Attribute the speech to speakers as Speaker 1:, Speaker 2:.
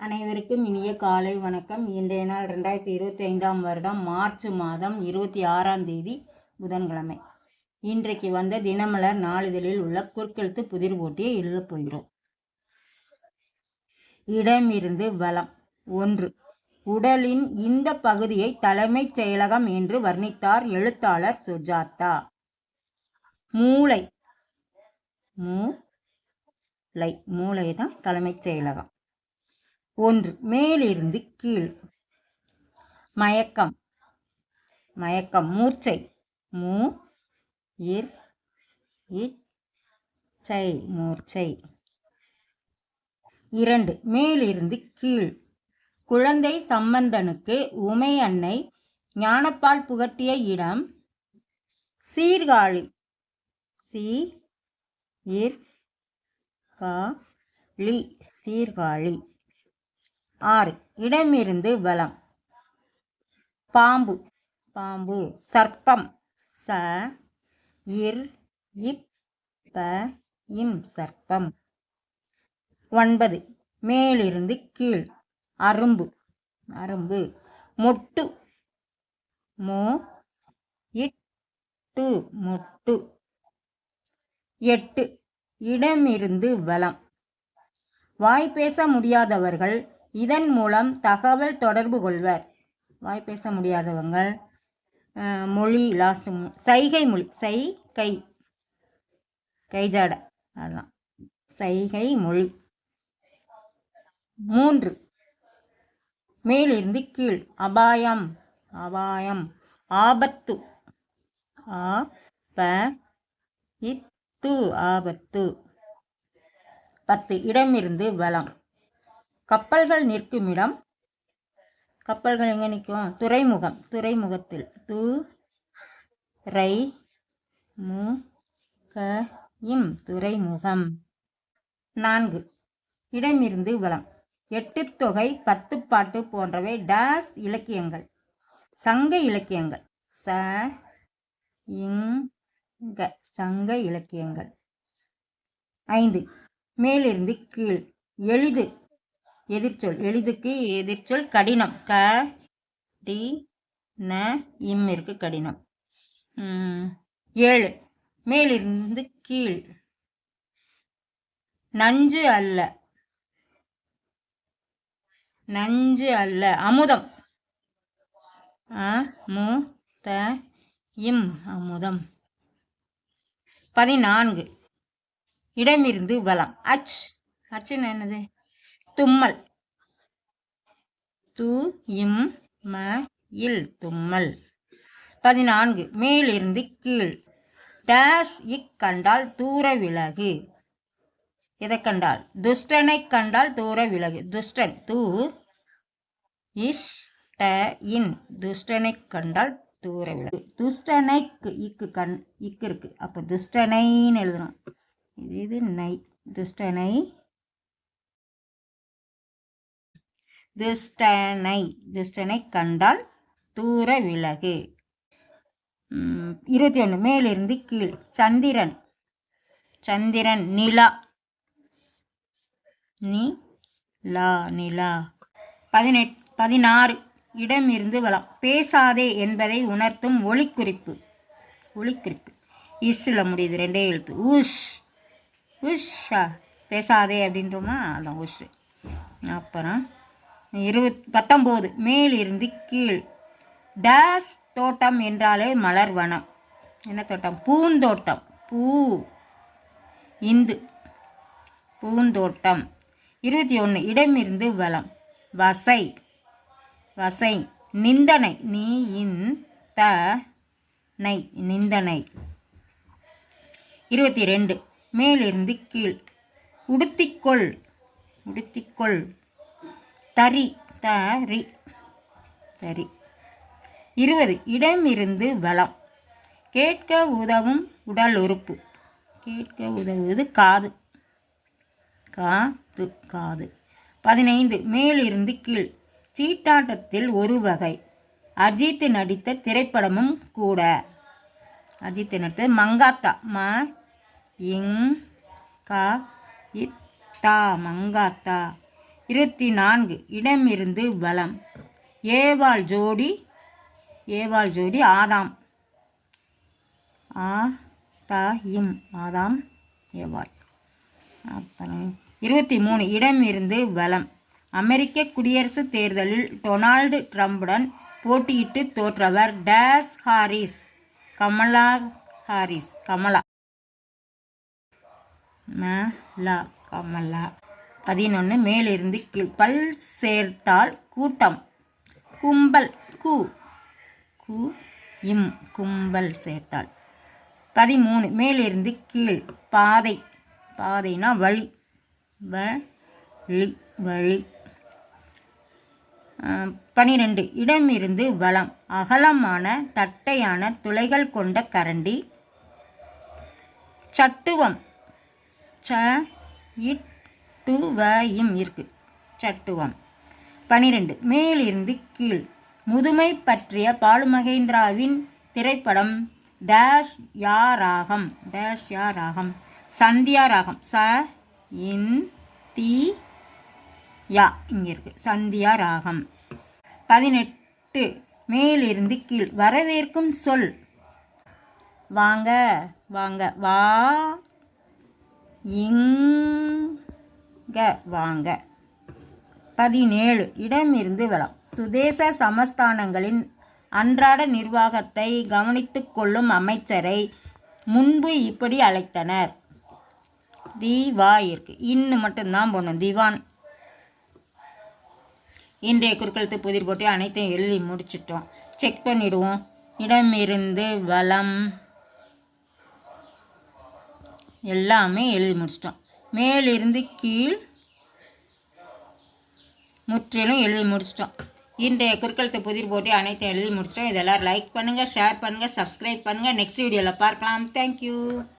Speaker 1: அனைவருக்கும் இனிய காலை வணக்கம். இன்றைய நாள் 2025ஆம் வருடம் மார்ச் மாதம் 26ஆம் தேதி புதன்கிழமை. இன்றைக்கு வந்த தினமலர் நாளிதழில் உள்ள குறுக்கெழுத்து புதிர் போட்டியை எழுதப் போகிறோம். இடமிருந்து வலம். 1. உடலின் இந்த பகுதியை தலைமைச் செயலகம் என்று வர்ணித்தார் எழுத்தாளர் சுஜாதா. மூளை. மூளைதான் தலைமைச் செயலகம். 1. மேலிருந்து கீழ். மயக்கம். மூர்ச்சை. மூர்ச்சை. 2. மேலிருந்து கீழ். குழந்தை சம்பந்தனுக்கு உமை அன்னை ஞானப்பால் புகட்டிய இடம் சீர்காழி. சீர்காழி. 6. இடமிருந்து வலம். பாம்பு. சர்ப்பம். சர்ப்பம். 9. மேலிருந்து கீழ். அரும்பு. மொட்டு. மொட்டு. 8. இடமிருந்து வலம். வாய் பேச முடியாதவர்கள் இதன் மூலம் தகவல் தொடர்பு கொள்வர். வாய் பேச முடியாதவங்க மொழி சைகை மொழி. கைஜாட அதான் சைகை மொழி. 3. மேலிருந்து கீழ். அபாயம். ஆபத்து. ஆபத்து. 10. இடமிருந்து வலம். கப்பல்கள் நிற்கும் இடம். கப்பல்கள் எங்க நிற்கும்? துறைமுகம். துறைமுகத்தில். துறைமுகம். 4. இடமிருந்து வலம். எட்டுத்தொகை, பத்துப்பாட்டு போன்றவை டேஸ் இலக்கியங்கள். சங்க இலக்கியங்கள். சங்க இலக்கியங்கள். 5. மேலிருந்து கீழ். எளிது. எதிர்ச்சொல். எளிதுக்கு எதிர்ச்சொல் கடினம். இருக்கு கடினம். 7. மேலிருந்து கீழ். நஞ்சு அல்ல. அமுதம். அமுதம். 14. இடமிருந்து வலம். அச்சுன்னு என்னது? தும்மல். தும்மல். 14. மேலிருந்து கீழ். டேஷ் கண்டால் தூர விலகு. எதை கண்டால்? துஷ்டனை கண்டால் தூர விலகு. துஷ்டன். துஷ்டனை கண்டால் தூர விலகு. துஷ்டனைக்கு இக்கு இருக்கு. அப்ப துஷ்டனைன்னு எழுதணும். இது நை. துஷ்டனை கண்டால் தூர விலகு. 21. மேலிருந்து கீழ். சந்திரன். நிலா. நிலா. 16. இடமிருந்து வலம். பேசாதே என்பதை உணர்த்தும் ஒலிக்குறிப்பு. இஷ்ல முடியுது. 2 எழுத்து. உஷ். பேசாதே அப்படின்றோம்னா அதான் உஷ். அப்புறம் 19. மேலிருந்து கீழ். டேஷ் தோட்டம் என்றாலே மலர்வனம். என்ன தோட்டம்? பூந்தோட்டம். பூந்தோட்டம். 21. இடமிருந்து வலம். வசை. நிந்தனை. நிந்தனை. 22. மேலிருந்து கீழ். உடுத்திக்கொள். தறி. 20. இடமிருந்து வலம். கேட்க உதவும் உடல் உறுப்பு. கேட்க உதவுவது காது. காது. 15. மேலிருந்து கீழ். சீட்டாட்டத்தில் ஒரு வகை. அஜித் நடித்த திரைப்படமும் கூட. அஜித் நடித்த மங்காத்தா. மங்காத்தா. 24 இடமிருந்து வலம். ஏவாள் ஜோடி ஆதாம். ஆதாம் ஏவாள். 23 இடமிருந்து வலம். அமெரிக்க குடியரசுத் தேர்தலில் டொனால்டு ட்ரம்புடன் போட்டியிட்டு தோற்றவர் டேஸ் ஹாரிஸ். கமலா. 11 மேலிருந்து கீழ். பல் சேர்த்தால் கூட்டம். கும்பல். கும்பல் சேர்த்தால். 13 மேலிருந்து கீழ். பாதைனா வழி. வழி. 12 இடமிருந்து வலம். அகலமான தட்டையான துளைகள் கொண்ட கரண்டி. சட்டுவம். இருக்கு. சட்டுவம். 12 மேலிருந்து கீழ். முதுமை பற்றிய பாலுமகேந்திராவின் திரைப்படம் டேஷ் யா ராகம். சந்தியா ராகம். இங்கே இருக்கு. சந்தியா ராகம். 18 மேலிருந்து கீழ். வரவேற்கும் சொல். வாங்க. வா இங்க வாங்க. 17 இடமிருந்து வலம். சுதேச சமஸ்தானங்களின் அன்றாட நிர்வாகத்தை கவனித்துக் கொள்ளும் அமைச்சரை முன்பு இப்படி அழைத்தனர். இருக்கு. இன்னும் மட்டும்தான் போடணும். திவான். இன்றைய குறுக்கெழுத்து புதிர் போட்டி அனைத்தையும் எழுதி முடிச்சிட்டோம். செக் பண்ணிடுவோம். இடமிருந்து வலம் எல்லாமே எழுதி முடிச்சிட்டோம். மேலிருந்து கீழ் முற்றிலும் எழுதி முடிச்சிட்டோம். இன்றைய குறுக்கெழுத்து புதிர் போட்டி அனைத்தையும் எழுதி முடிச்சிட்டோம். இதெல்லாம் லைக் பண்ணுங்கள், ஷேர் பண்ணுங்கள், சப்ஸ்கிரைப் பண்ணுங்கள். நெக்ஸ்ட் வீடியோவில் பார்க்கலாம். தேங்க்யூ.